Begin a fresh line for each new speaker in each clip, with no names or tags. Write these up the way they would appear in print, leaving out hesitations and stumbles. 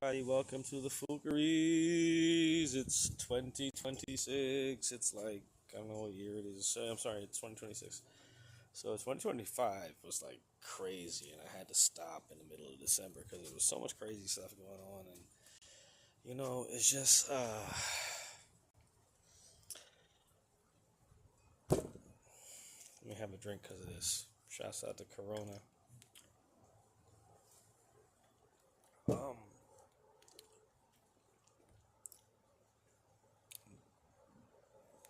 everybody. Welcome to the Fookeries. It's 2026. It's like, I don't know what year it is. I'm sorry, it's 2026. So 2025 was like crazy, and I had to stop in the middle of December because there was so much crazy stuff going on. And, it's just, let me have a drink because of this. Shouts out to Corona. Um,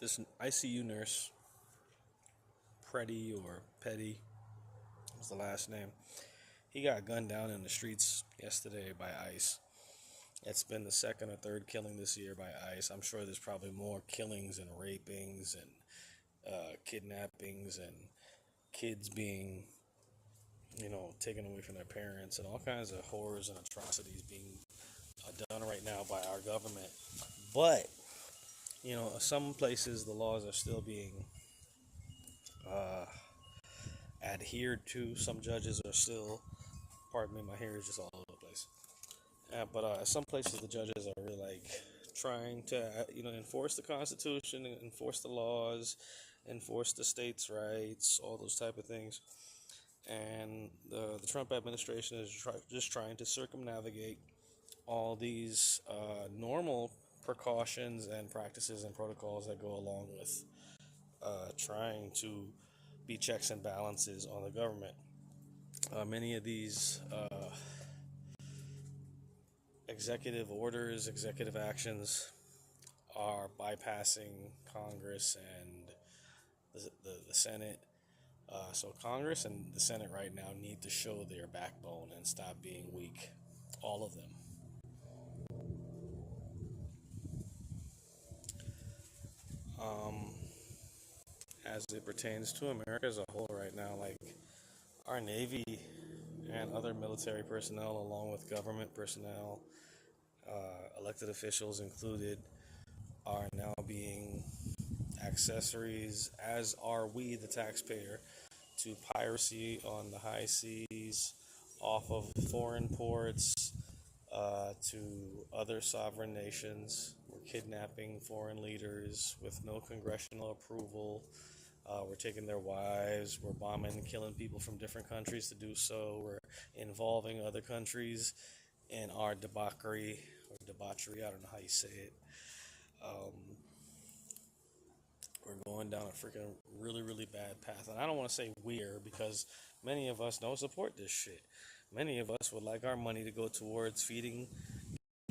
this ICU nurse, Preddy or Petty, was the last name. He got gunned down in the streets yesterday by ICE. It's been the second or third killing this year by ICE. I'm sure there's probably more killings and rapings and kidnappings and kids being, taken away from their parents and all kinds of horrors and atrocities being done right now by our government. But, some places the laws are still being uh, adhered to. Some judges are still, pardon me, my hair is just all over the place. But some places the judges are really like trying to, enforce the Constitution, enforce the laws, enforce the states' rights, all those type of things. And the Trump administration is just trying to circumnavigate all these normal precautions and practices and protocols that go along with trying to be checks and balances on the government. Many of these executive orders, executive actions are bypassing Congress and the Senate. So Congress and the Senate right now need to show their backbone and stop being weak. All of them. Um, as it pertains to America as a whole right now, like our Navy and other military personnel, along with government personnel, elected officials included, are now being accessories, as are we, the taxpayer, to piracy on the high seas, off of foreign ports, to other sovereign nations. We're kidnapping foreign leaders with no congressional approval. We're taking their wives. We're bombing and killing people from different countries to do so. We're involving other countries in our debauchery or debauchery. I don't know how you say it. Um, we're going down a freaking really, really bad path. And I don't want to say we're because many of us don't support this shit. Many of us would like our money to go towards feeding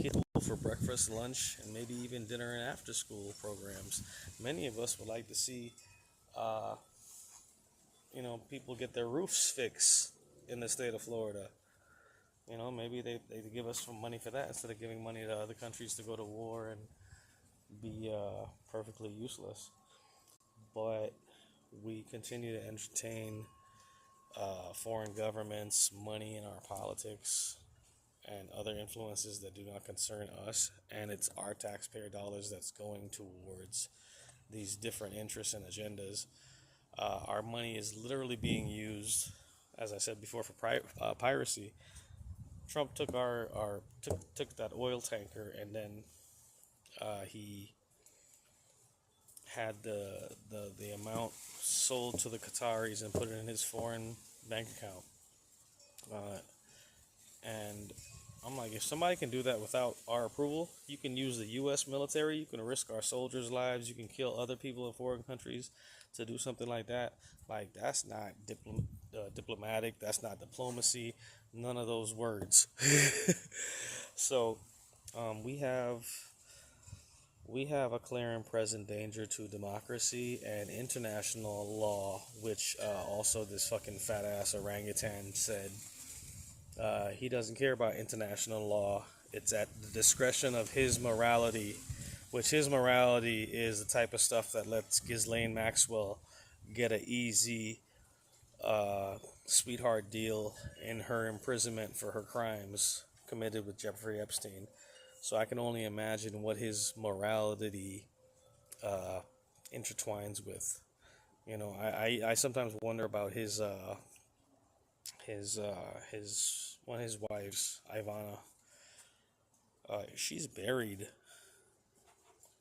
kids for breakfast, lunch, and maybe even dinner and after school programs. Many of us would like to see, uh, people get their roofs fixed in the state of Florida. Maybe they give us some money for that instead of giving money to other countries to go to war and be perfectly useless. But we continue to entertain foreign governments, money in our politics, and other influences that do not concern us. And it's our taxpayer dollars that's going towards these different interests and agendas. Our money is literally being used, as I said before, for piracy. Trump took took that oil tanker, and then he had the amount sold to the Qataris and put it in his foreign bank account. Uh, and I'm like, if somebody can do that without our approval, you can use the U.S. military, you can risk our soldiers' lives, you can kill other people in foreign countries to do something like that. Like, that's not diplomatic, that's not diplomacy, none of those words. So, we have a clear and present danger to democracy and international law, which also this fucking fat ass orangutan said. He doesn't care about international law. It's at the discretion of his morality, which his morality is the type of stuff that lets Ghislaine Maxwell get an easy sweetheart deal in her imprisonment for her crimes committed with Jeffrey Epstein. So I can only imagine what his morality intertwines with. I sometimes wonder about his one of his wives, Ivana. She's buried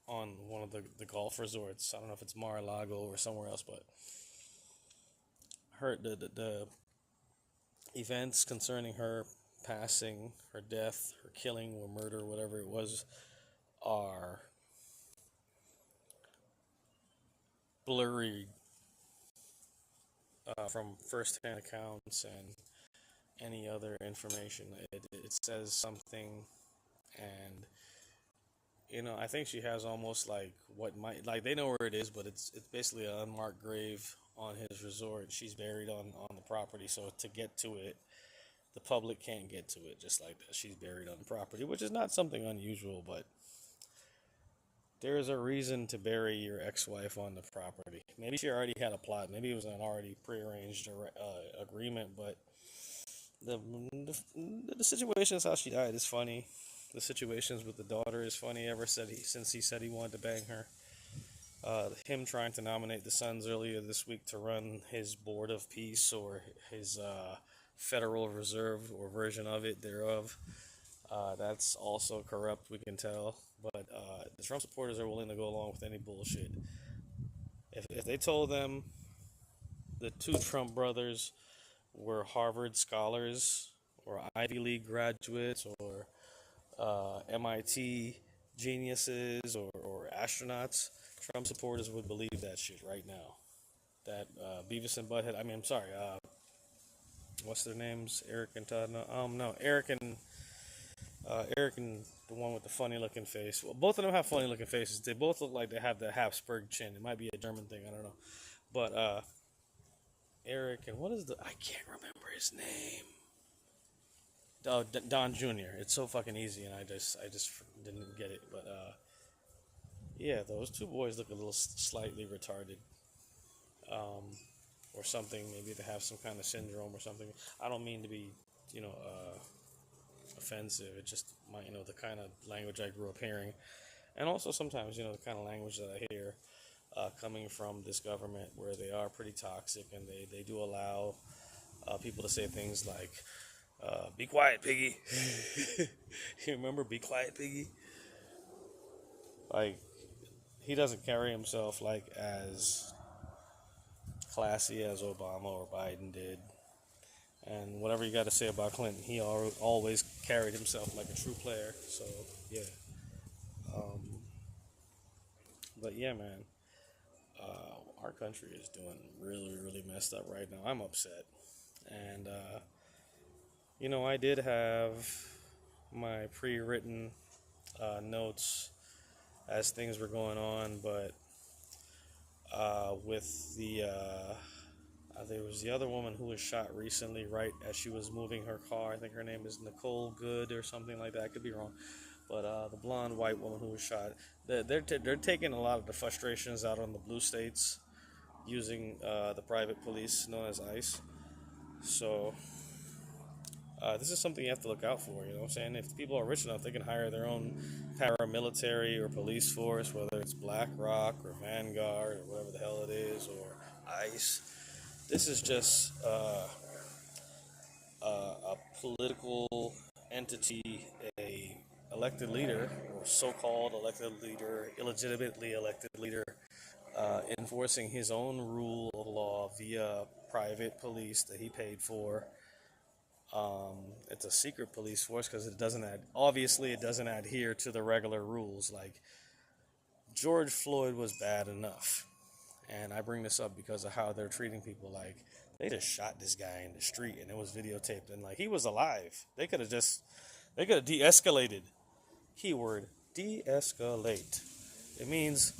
on one of the golf resorts. I don't know if it's Mar-a-Lago or somewhere else, but the events concerning her passing, her death, her killing or murder, whatever it was, are blurry from first-hand accounts and any other information. It says something, and I think she has almost like what might like they know where it is, but it's basically an unmarked grave on his resort. She's buried on the property, so to get to it, the public can't get to it. Just like that, she's buried on the property, which is not something unusual, but there's a reason to bury your ex-wife on the property. Maybe she already had a plot. Maybe it was an already prearranged agreement, but the, the situations how she died is funny. The situations with the daughter is funny. Since he said he wanted to bang her. Him trying to nominate the sons earlier this week to run his board of peace or his Federal Reserve or version of it thereof. That's also corrupt, we can tell. But the Trump supporters are willing to go along with any bullshit. If they told them the two Trump brothers were Harvard scholars or Ivy League graduates or MIT geniuses or astronauts, Trump supporters would believe that shit right now. That Beavis and Butthead. I mean, I'm sorry. What's their names? Eric and Todd. No, Eric and the one with the funny-looking face. Well, both of them have funny-looking faces. They both look like they have the Habsburg chin. It might be a German thing. I don't know. But Eric and what is I can't remember his name. Don Jr. It's so fucking easy, and I just didn't get it. But yeah, those two boys look a little slightly retarded, or something. Maybe they have some kind of syndrome or something. I don't mean to be, offensive. It just the kind of language I grew up hearing, and also sometimes the kind of language that I hear coming from this government, where they are pretty toxic, and they do allow people to say things like. Be quiet, piggy. You remember Be Quiet, Piggy? Like, he doesn't carry himself like as classy as Obama or Biden did. And whatever you got to say about Clinton, he always carried himself like a true player. So, yeah. But yeah, man. Our country is doing really, really messed up right now. I'm upset. And, I did have my pre-written notes as things were going on, but with there was the other woman who was shot recently, right as she was moving her car. I think her name is Nicole Good or something like that. I could be wrong, but the blonde white woman who was shot. They're taking a lot of the frustrations out on the blue states using the private police known as ICE. So. This is something you have to look out for, you know what I'm saying? If people are rich enough, they can hire their own paramilitary or police force, whether it's BlackRock or Vanguard or whatever the hell it is, or ICE. This is just a political entity, a elected leader, or so-called elected leader, illegitimately elected leader, enforcing his own rule of law via private police that he paid for. It's a secret police force because it doesn't adhere to the regular rules. Like, George Floyd was bad enough, and I bring this up because of how they're treating people. Like, they just shot this guy in the street and it was videotaped, and like, he was alive. They could have de-escalated. Keyword, de-escalate. It means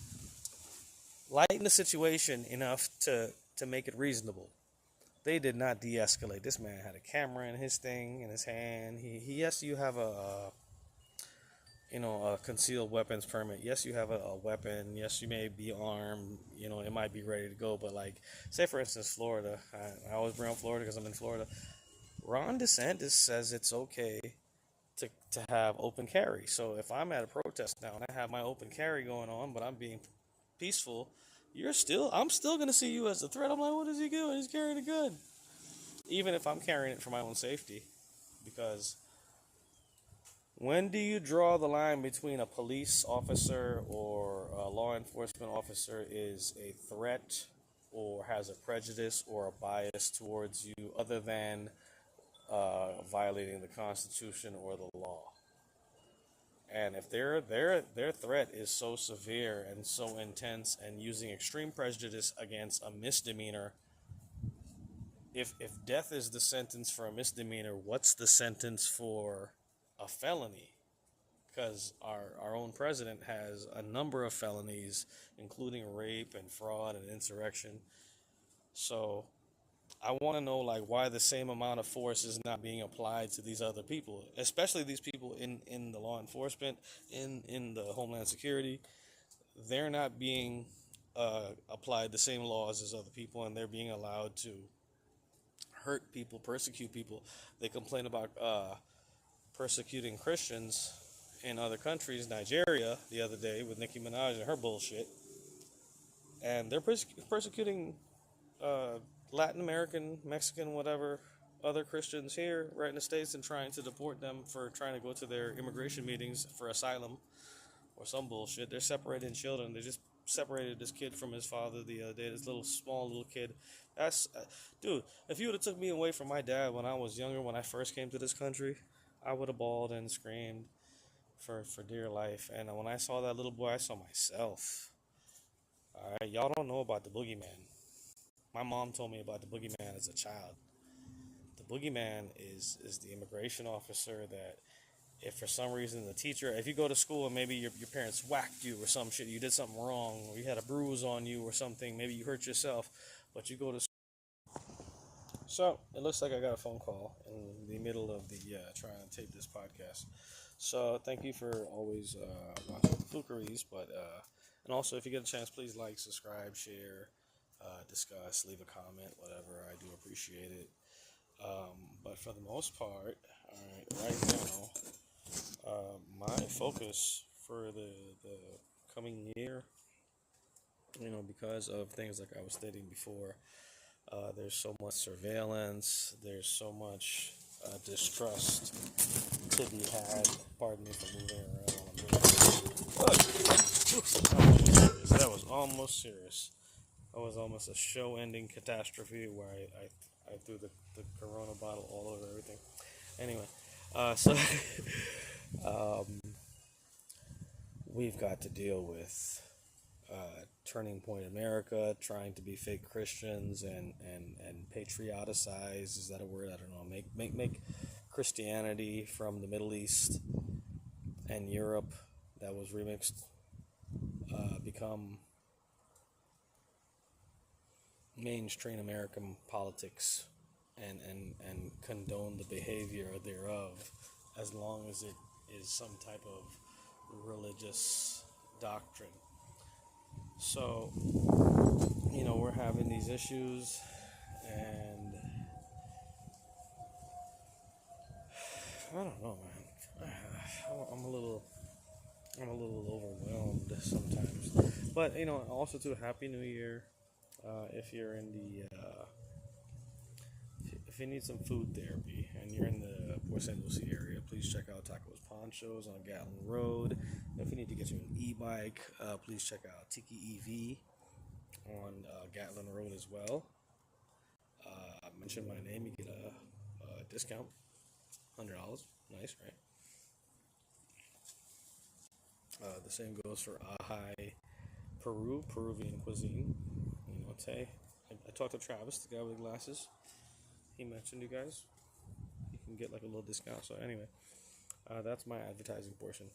lighten the situation enough to make it reasonable. They did not de-escalate. This man had a camera in his hand. Yes, you have a concealed weapons permit. Yes, you have a weapon. Yes, you may be armed. It might be ready to go. But like, say for instance, Florida. I always bring up Florida because I'm in Florida. Ron DeSantis says it's okay to have open carry. So if I'm at a protest now and I have my open carry going on, but I'm being peaceful, I'm still going to see you as a threat. I'm like, what is he doing? He's carrying a gun. Even if I'm carrying it for my own safety. Because, When do you draw the line between a police officer or a law enforcement officer is a threat or has a prejudice or a bias towards you other than violating the Constitution or the law? And if their threat is so severe and so intense and using extreme prejudice against a misdemeanor, if death is the sentence for a misdemeanor, what's the sentence for a felony? Because our own president has a number of felonies, including rape and fraud and insurrection. So I want to know like why the same amount of force is not being applied to these other people, especially these people in the law enforcement, in the Homeland Security. They're not being applied the same laws as other people, and they're being allowed to hurt people, persecute people. They complain about persecuting Christians in other countries, Nigeria, the other day with Nicki Minaj and her bullshit, and they're persecuting uh, Latin American, Mexican, whatever, other Christians here, right in the States, and trying to deport them for trying to go to their immigration meetings for asylum or some bullshit. They're separating children. They just separated this kid from his father the other day. This little small little kid. That's dude. If you would have took me away from my dad when I was younger, when I first came to this country, I would have bawled and screamed for dear life. And when I saw that little boy, I saw myself. All right, y'all don't know about the boogeyman. My mom told me about the boogeyman as a child. The boogeyman is the immigration officer that if for some reason the teacher, if you go to school and maybe your parents whacked you or some shit, you did something wrong, or you had a bruise on you or something, maybe you hurt yourself, but you go to. So it looks like I got a phone call in the middle of the trying to tape this podcast. So thank you for always watching Flukeries, but and also if you get a chance, please like, subscribe, share, discuss, leave a comment, whatever. I do appreciate it. But for the most part, all right now, my focus for the coming year, because of things like I was stating before, there's so much surveillance, there's so much distrust to be had. Pardon me for moving around while I'm doing this. That was almost serious. That was almost a show-ending catastrophe where I threw the Corona bottle all over everything. Anyway, so um, we've got to deal with Turning Point America trying to be fake Christians and patrioticize. Is that a word? I don't know. Make Christianity from the Middle East and Europe that was remixed become mainstream American politics and condone the behavior thereof as long as it is some type of religious doctrine. So, we're having these issues, and I don't know, man. I'm a little overwhelmed sometimes. But also too, Happy New Year. If you're in if you need some food therapy and you're in the Port St. Lucie area, please check out Tacos Ponchos on Gatlin Road. If you need to get you an e-bike, please check out Tiki EV on Gatlin Road as well. Mention my name, you get a discount, $100. Nice, right? The same goes for Ajay Peruvian cuisine. Tay. I talked to Travis, the guy with the glasses. He mentioned you guys. You can get like a little discount. So anyway, that's my advertising portion.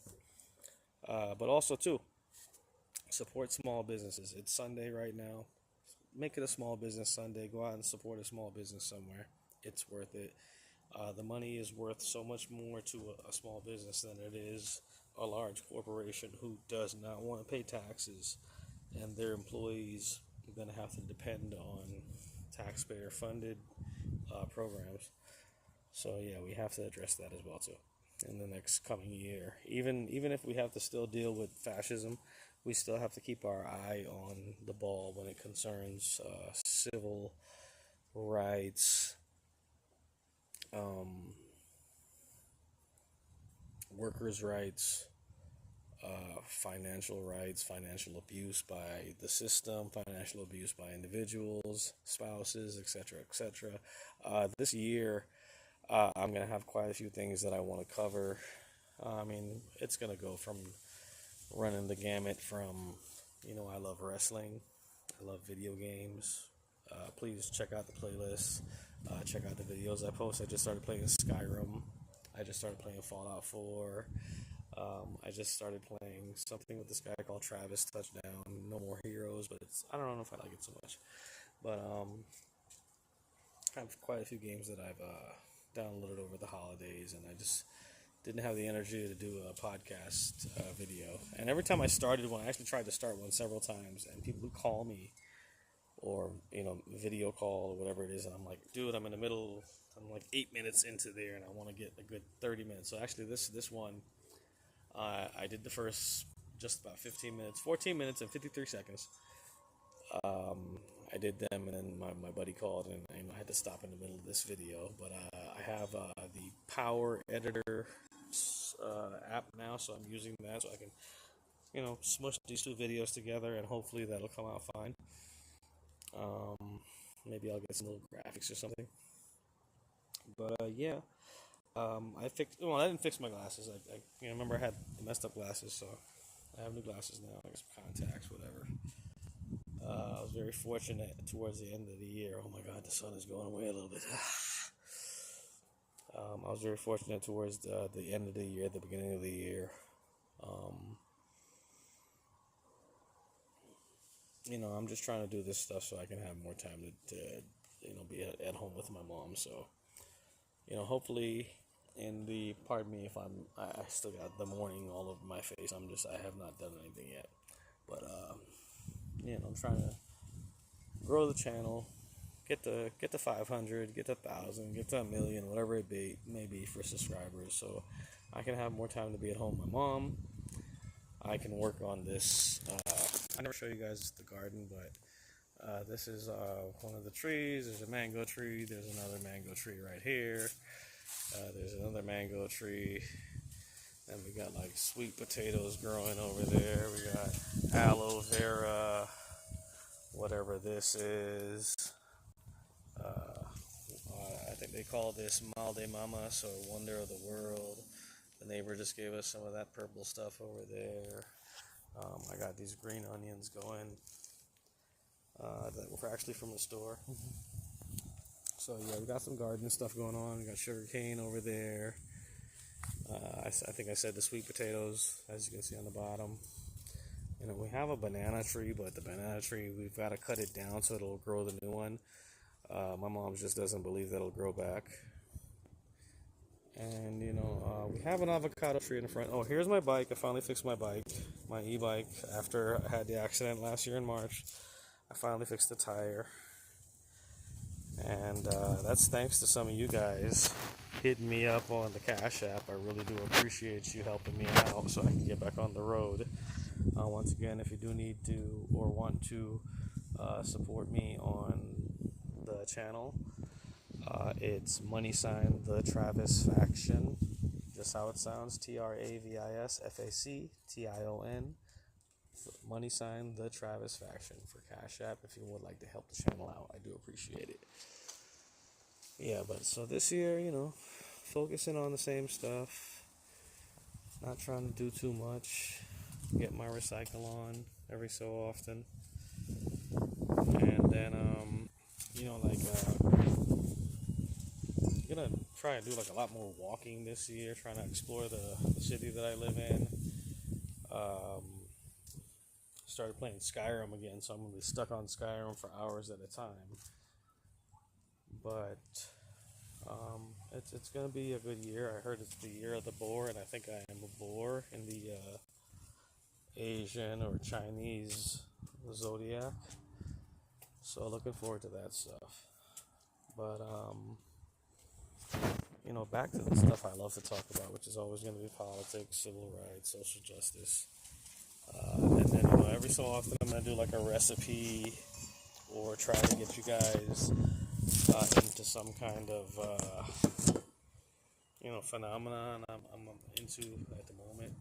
But also too, support small businesses. It's Sunday right now. Make it a small business Sunday. Go out and support a small business somewhere. It's worth it. The money is worth so much more to a small business than it is a large corporation who does not want to pay taxes, and their employees are going to have to depend on taxpayer-funded programs. So yeah, we have to address that as well too in the next coming year. Even if we have to still deal with fascism, we still have to keep our eye on the ball when it concerns civil rights, workers' rights, financial rights, financial abuse by the system, financial abuse by individuals, spouses, etc., etc. This year, I'm gonna have quite a few things that I want to cover. I mean, it's gonna go from running the gamut from, I love wrestling, I love video games. Please check out the playlist. Check out the videos I post. I just started playing Skyrim. I just started playing Fallout 4. I just started playing something with this guy called Travis Touchdown. No More Heroes, but I don't know if I like it so much. But I have quite a few games that I've downloaded over the holidays, and I just didn't have the energy to do a podcast video. And every time I started one, I actually tried to start one several times, and people would call me or video call or whatever it is, and I'm like, dude, I'm in the middle. I'm like 8 minutes into there, and I want to get a good 30 minutes. So actually, this one, I did the first just about 15 minutes, 14 minutes and 53 seconds. I did them, and then my buddy called, and I had to stop in the middle of this video. But I have the Power Editor app now, so I'm using that so I can, smush these two videos together, and hopefully that'll come out fine. Maybe I'll get some little graphics or something. But yeah, I didn't fix my glasses. I remember I had messed up glasses, so I have new glasses now. I got some contacts, whatever. I was very fortunate towards the end of the year. Oh my God, the sun is going away a little bit. I was very fortunate towards the end of the year, the beginning of the year. I'm just trying to do this stuff so I can have more time to be at home with my mom. So, hopefully, pardon me if I still got the morning all over my face. I have not done anything yet. But, I'm trying to grow the channel, get to 500, get to 1,000, get to 1,000,000, whatever it may be for subscribers. So I can have more time to be at home with my mom. I can work on this. I never show you guys the garden, but this is one of the trees. There's a mango tree. There's another mango tree right here. There's another mango tree. And we got like sweet potatoes growing over there. We got aloe vera, whatever this is. I think they call this Mal de Mama, so Wonder of the World. The neighbor just gave us some of that purple stuff over there. I got these green onions going that were actually from the store. So yeah, we got some garden stuff going on. We got sugar cane over there. I think I said the sweet potatoes, as you can see on the bottom. We have a banana tree, but the banana tree, we've got to cut it down so it'll grow the new one. My mom just doesn't believe that it'll grow back. And, we have an avocado tree in the front. Oh, here's my bike. I finally fixed my bike, my e-bike. After I had the accident last year in March, I finally fixed the tire. And that's thanks to some of you guys hitting me up on the Cash App. I really do appreciate you helping me out so I can get back on the road. Once again, if you do need to or want to support me on the channel, it's $ the Travis Faction, just how it sounds, TravisFaction, $ the Travis Faction for Cash App. If you would like to help the channel out, I do appreciate it. Yeah, but so this year, focusing on the same stuff, not trying to do too much, get my recycle on every so often, and then gonna try and do like a lot more walking this year, trying to explore the city that I live in. Started playing Skyrim again, so I'm gonna be stuck on Skyrim for hours at a time. But it's gonna be a good year. I heard it's the year of the boar, and I think I am a boar in the Asian or Chinese zodiac. So looking forward to that stuff. But back to the stuff I love to talk about, which is always going to be politics, civil rights, social justice. And then every so often I'm going to do like a recipe or try to get you guys into some kind of phenomenon I'm into at the moment.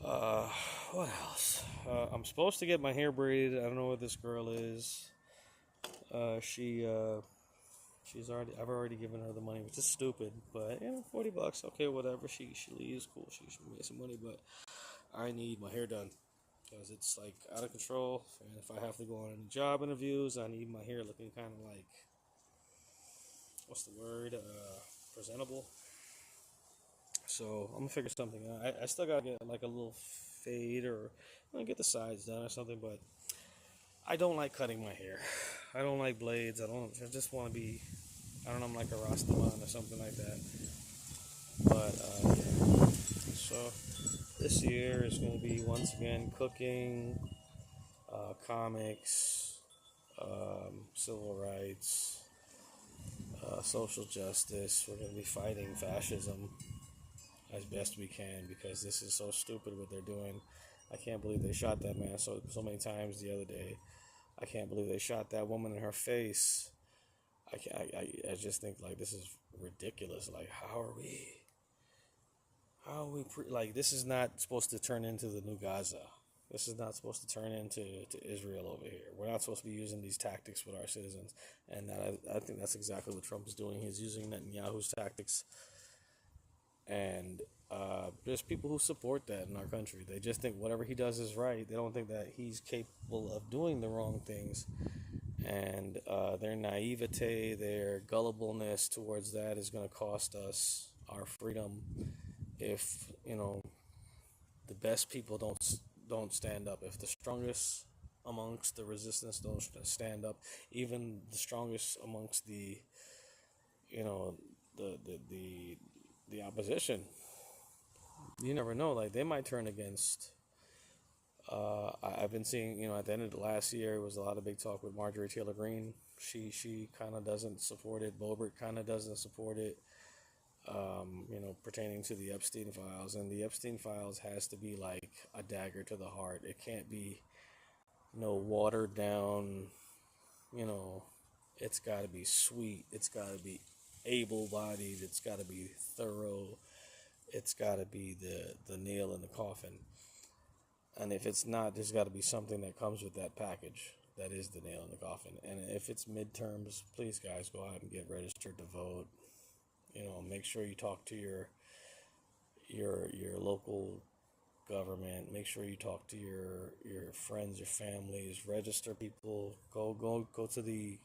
Uh, what else? I'm supposed to get my hair braided. I don't know what this girl is. She's already. I've already given her the money, which is stupid. But $40. Okay, whatever. She leaves. Cool. She made some money, but I need my hair done because it's like out of control. And if I have to go on any job interviews, I need my hair looking kind of like, what's the word? Presentable. So I'm gonna figure something out. I still gotta get like a little fade or get the sides done or something. But I don't like cutting my hair. I don't like blades. I just want to be. I don't know. I'm like a Rastaman or something like that. But yeah. So this year is gonna be once again cooking, comics, civil rights, social justice. We're gonna be fighting fascism as best we can because this is so stupid what they're doing. I can't believe they shot that man so many times the other day. I can't believe they shot that woman in her face. I just think like this is ridiculous. Like like this is not supposed to turn into the new Gaza. This is not supposed to turn into Israel over here. We're not supposed to be using these tactics with our citizens, and I think that's exactly what Trump is doing. He's using Netanyahu's tactics, and there's people who support that in our country. They just think whatever he does is right. They don't think that he's capable of doing the wrong things, and their naivete, their gullibleness towards that is going to cost us our freedom if the best people don't stand up. If the strongest amongst the resistance don't stand up, even the strongest amongst the you know the the the, the opposition, you never know. Like they might turn against. I've been seeing, at the end of the last year, it was a lot of big talk with Marjorie Taylor Greene. She kind of doesn't support it. Boebert kind of doesn't support it. Pertaining to the Epstein files, and the Epstein files has to be like a dagger to the heart. It can't be no watered down. You know, it's got to be sweet. It's got to be able-bodied. It's got to be thorough. It's got to be the nail in the coffin. And if it's not, there's got to be something that comes with that package that is the nail in the coffin. And if it's midterms, please, guys, go out and get registered to vote. Make sure you talk to your local government. Make sure you talk to your friends, your families. Register people. Go to the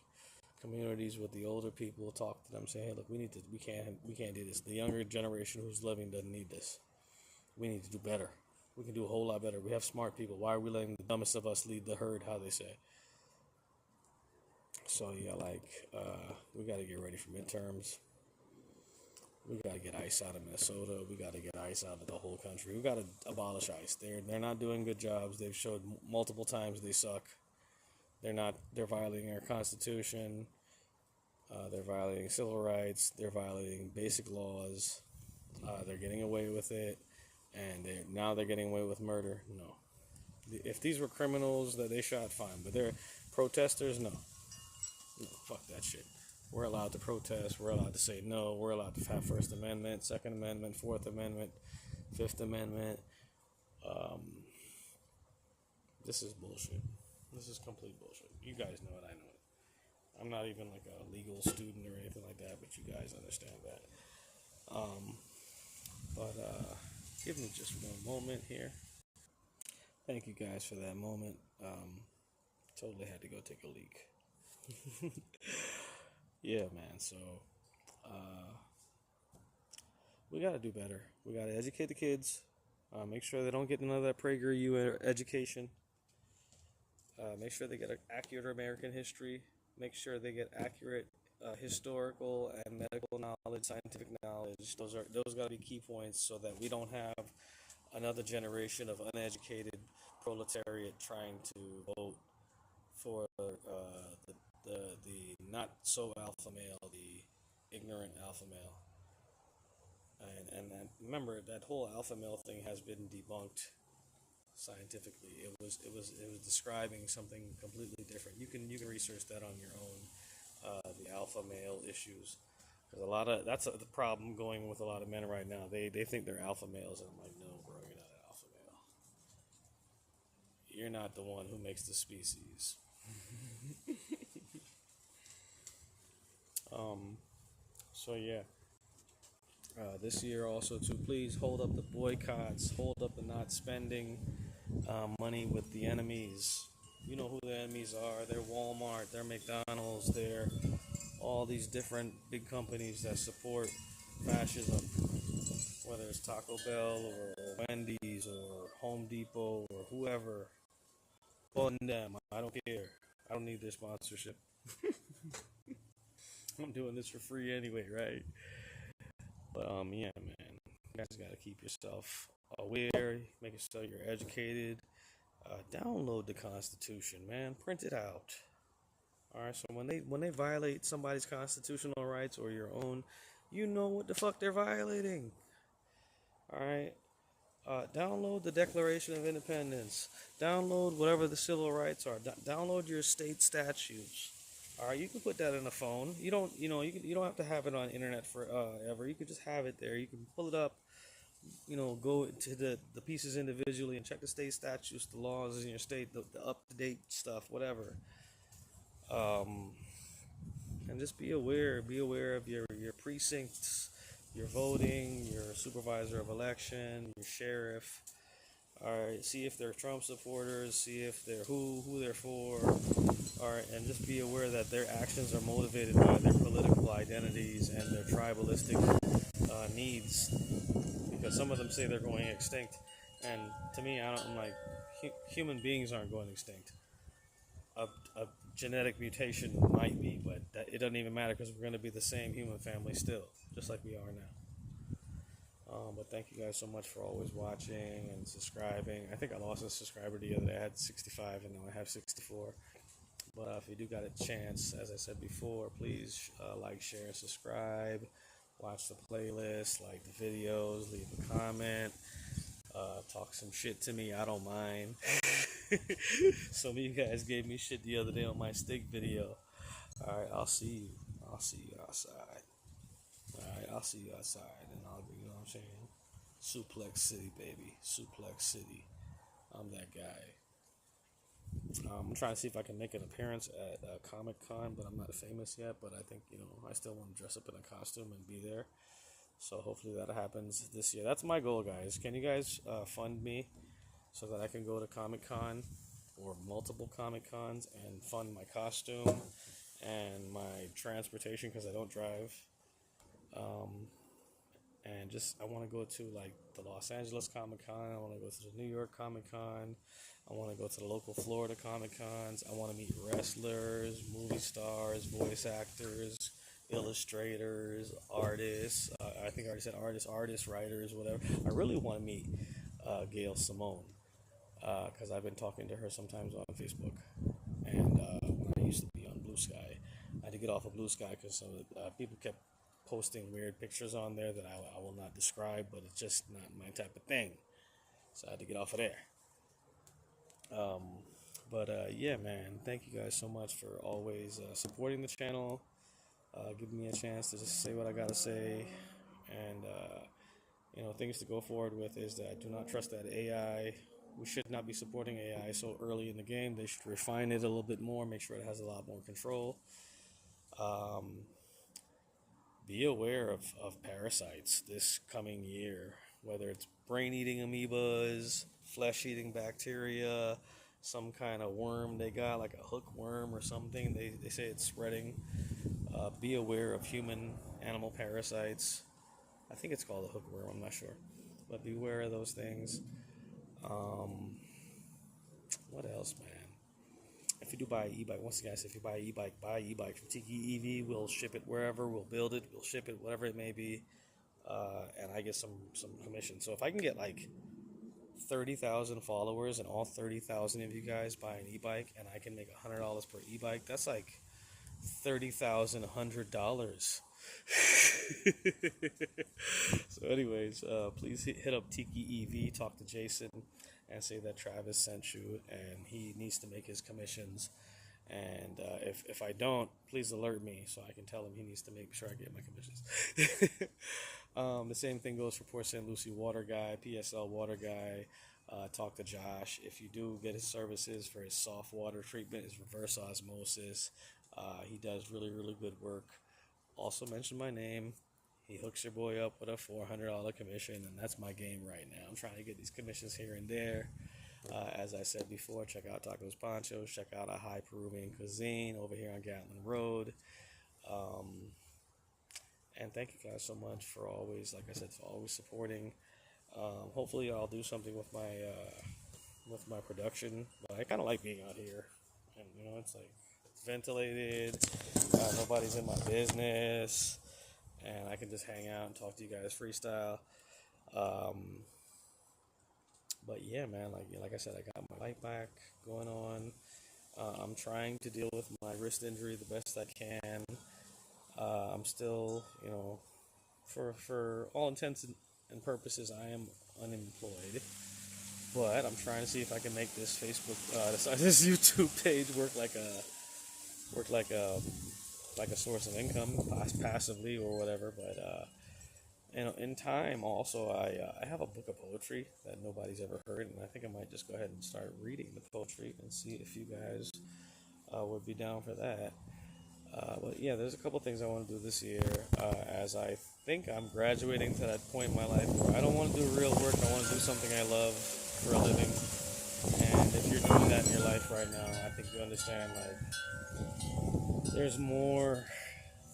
communities with the older people. Talk to them. Say, hey, look, we can't do this. The younger generation who's living doesn't need this. We need to do better. We can do a whole lot better. We have smart people. Why are we letting the dumbest of us lead the herd, how they say? So, yeah, we got to get ready for midterms. We got to get ICE out of Minnesota. We got to get ICE out of the whole country. We got to abolish ICE. They're not doing good jobs. They've showed multiple times they suck. They're violating our Constitution. They're violating civil rights. They're violating basic laws. They're getting away with it. And now they're getting away with murder. No. If these were criminals that they shot, fine. But they're protesters, no. No, fuck that shit. We're allowed to protest. We're allowed to say no. We're allowed to have First Amendment, Second Amendment, Fourth Amendment, Fifth Amendment. This is bullshit. This is complete bullshit. You guys know it. I know it. I'm not even like a legal student or anything like that, but you guys understand that. But give me just one moment here. Thank you guys for that moment. Totally had to go take a leak. Yeah, man. So we got to do better. We got to educate the kids. Make sure they don't get none of that PragerU education. Make sure they get accurate American history. Make sure they get accurate historical and medical knowledge, scientific knowledge. Those got to be key points so that we don't have another generation of uneducated proletariat trying to vote for the not so alpha male, the ignorant alpha male. And remember that whole alpha male thing has been debunked scientifically. It was describing something completely different. You can research that on your own. The alpha male issues, Because that's the problem going with a lot of men right now. They think they're alpha males, and I'm like, no, bro, you're not an alpha male. You're not the one who makes the species. Um, so yeah, this year also too. Please hold up the boycotts. Hold up the not spending money with the enemies. You know who the enemies are. They're Walmart. They're McDonald's. They're all these different big companies that support fascism. Whether it's Taco Bell or Wendy's or Home Depot or whoever. Fund them. I don't care. I don't need their sponsorship. I'm doing this for free anyway, right? But yeah, man, you guys gotta keep yourself aware. Make sure you're educated. Download the Constitution, man. Print it out. All right. So when they violate somebody's constitutional rights or your own, you know what the fuck they're violating. All right. Download the Declaration of Independence. Download whatever the civil rights are. Download your state statutes. All right, you can put that in a phone. You don't have to have it on internet forever. You can just have it there. You can pull it up. Go to the pieces individually and check the state statutes, the laws in your state, the up to date stuff, whatever. And just be aware. Be aware of your precincts, your voting, your supervisor of election, your sheriff. All right, see if they're Trump supporters, see if they're who they're for. All right, and just be aware that their actions are motivated by their political identities and their tribalistic needs. Because some of them say they're going extinct, and to me, I'm like, human beings aren't going extinct. A genetic mutation might be, but it doesn't even matter because we're going to be the same human family still, just like we are now. But thank you guys so much for always watching and subscribing. I think I lost a subscriber the other day. I had 65 and now I have 64. But if you do got a chance, as I said before, please like, share, and subscribe. Watch the playlist, like the videos, leave a comment, talk some shit to me. I don't mind. Some of you guys gave me shit the other day on my steak video. All right, I'll see you. I'll see you outside. All right, I'll see you outside, and you know what I'm saying? Suplex City, baby. Suplex City. I'm that guy. I'm trying to see if I can make an appearance at Comic Con, but I'm not famous yet. But I think, I still want to dress up in a costume and be there. So hopefully that happens this year. That's my goal, guys. Can you guys fund me so that I can go to Comic Con or multiple Comic Cons and fund my costume and my transportation because I don't drive? And I want to go to like the Los Angeles Comic Con. I want to go to the New York Comic Con. I want to go to the local Florida Comic Cons. I want to meet wrestlers, movie stars, voice actors, illustrators, artists. I think I already said artists, writers, whatever. I really want to meet Gail Simone because I've been talking to her sometimes on Facebook. And when I used to be on Blue Sky, I had to get off of Blue Sky because some people kept posting weird pictures on there that I will not describe, but it's just not my type of thing. So I had to get off of there. Yeah, man, thank you guys so much for always supporting the channel, giving me a chance to just say what I gotta say, and things to go forward with is that I do not trust that AI. We should not be supporting AI so early in the game. They should refine it a little bit more, make sure it has a lot more control. Be aware of parasites this coming year, whether it's brain-eating amoebas, flesh-eating bacteria, some kind of worm they got, like a hookworm or something. They say it's spreading. Be aware of human-animal parasites. I think it's called a hookworm, I'm not sure. But beware of those things. What else, man? If you do buy an e-bike, once again, if you buy an e-bike from Tiki EV. We'll ship it wherever, we'll build it, we'll ship it, whatever it may be, and I get some commission. So if I can get like 30,000 followers and all 30,000 of you guys buy an e-bike and I can make $100 per e-bike, that's like $30,100. So anyways, please hit up Tiki EV, talk to Jason, and say that Travis sent you, and he needs to make his commissions And if I don't, please alert me so I can tell him he needs to make sure I get my commissions. The same thing goes for Port St. Lucie water guy, PSL water guy. Talk to Josh. If you do get his services for his soft water treatment, his reverse osmosis, he does really, really good work. Also mention my name. He hooks your boy up with a $400 commission, and that's my game right now. I'm trying to get these commissions here and there. As I said before, check out Tacos Panchos. Check out a high Peruvian cuisine over here on Gatlin Road. And thank you guys so much for always, like I said, for always supporting. Hopefully, I'll do something with my production. But I kind of like being out here, and it's like it's ventilated. Nobody's in my business, and I can just hang out and talk to you guys freestyle. But yeah, man, like I said, I got my life back going on. I'm trying to deal with my wrist injury the best I can. I'm still, for all intents and purposes, I am unemployed. But I'm trying to see if I can make this this YouTube page work like a source of income, passively or whatever. But in time, also, I have a book of poetry that nobody's ever heard, and I think I might just go ahead and start reading the poetry and see if you guys would be down for that. But yeah, there's a couple things I want to do this year, as I think I'm graduating to that point in my life where I don't want to do real work. I want to do something I love for a living. And if you're doing that in your life right now, I think you understand, like, there's more